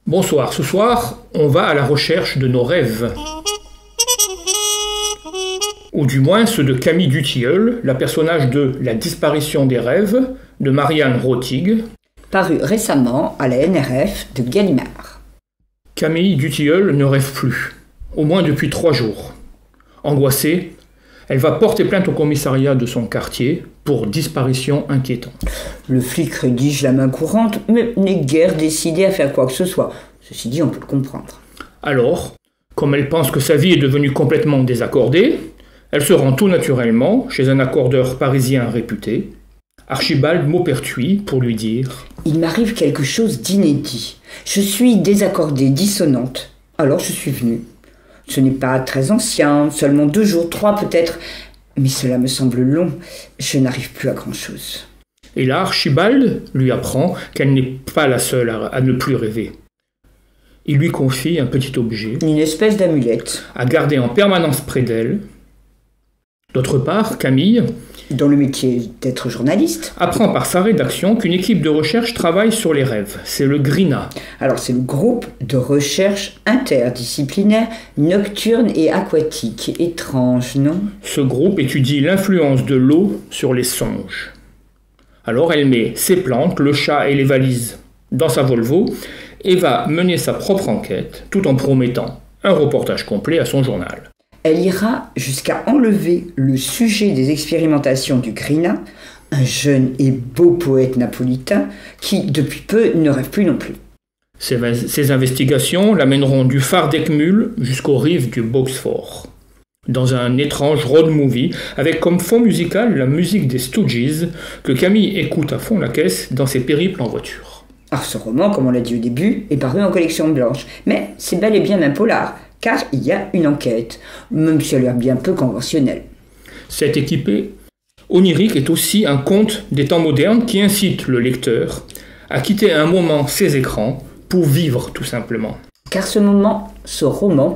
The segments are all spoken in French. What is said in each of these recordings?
Bonsoir, ce soir, on va à la recherche de nos rêves. Ou du moins ceux de Camille Dutilleul, la personnage de La disparition des rêves, de Marianne Rotig. Paru récemment à la NRF de Gallimard. Camille Dutilleul ne rêve plus, au moins depuis 3 jours. Angoissée, elle va porter plainte au commissariat de son quartier pour disparition inquiétante. Le flic rédige la main courante, mais n'est guère décidé à faire quoi que ce soit. Ceci dit, on peut le comprendre. Alors, comme elle pense que sa vie est devenue complètement désaccordée, elle se rend tout naturellement chez un accordeur parisien réputé, Archibald Maupertuis, pour lui dire « Il m'arrive quelque chose d'inédit. Je suis désaccordée, dissonante. Alors je suis venue. Ce n'est pas très ancien, seulement 2 jours, 3 peut-être, mais cela me semble long. Je n'arrive plus à grand-chose. » Et là, Archibald lui apprend qu'elle n'est pas la seule à ne plus rêver. Il lui confie un petit objet, une espèce d'amulette, à garder en permanence près d'elle. D'autre part, Camille, dont le métier d'être journaliste, apprend par sa rédaction qu'une équipe de recherche travaille sur les rêves. C'est le GRINA. Alors c'est le groupe de recherche interdisciplinaire nocturne et aquatique. Étrange, non ? Ce groupe étudie l'influence de l'eau sur les songes. Alors elle met ses plantes, le chat et les valises dans sa Volvo et va mener sa propre enquête tout en promettant un reportage complet à son journal. Elle ira jusqu'à enlever le sujet des expérimentations du GRINA, un jeune et beau poète napolitain qui, depuis peu, ne rêve plus non plus. Ces investigations l'amèneront du phare d'Eckmühl jusqu'aux rives du Boxford, dans un étrange road movie avec comme fond musical la musique des Stooges que Camille écoute à fond la caisse dans ses périples en voiture. Alors ce roman, comme on l'a dit au début, est paru en collection blanche, mais c'est bel et bien un polar, car il y a une enquête, même si elle a l'air bien peu conventionnelle. Cette équipée onirique est aussi un conte des temps modernes qui incite le lecteur à quitter un moment ses écrans pour vivre tout simplement. Car ce roman,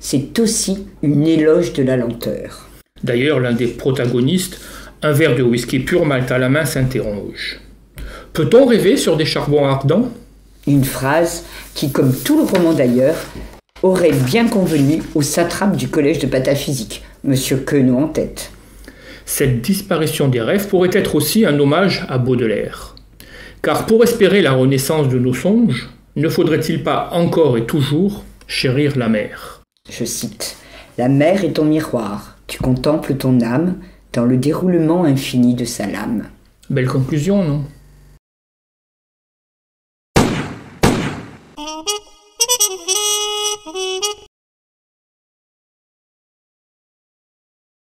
c'est aussi une éloge de la lenteur. D'ailleurs, l'un des protagonistes, un verre de whisky pur malt à la main, s'interroge. Peut-on rêver sur des charbons ardents ? Une phrase qui, comme tout le roman d'ailleurs, aurait bien convenu au satrape du collège de pataphysique, Monsieur Queneau en tête. Cette disparition des rêves pourrait être aussi un hommage à Baudelaire. Car pour espérer la renaissance de nos songes, ne faudrait-il pas encore et toujours chérir la mer ? Je cite : « La mer est ton miroir, tu contemples ton âme dans le déroulement infini de sa lame. » Belle conclusion, non ?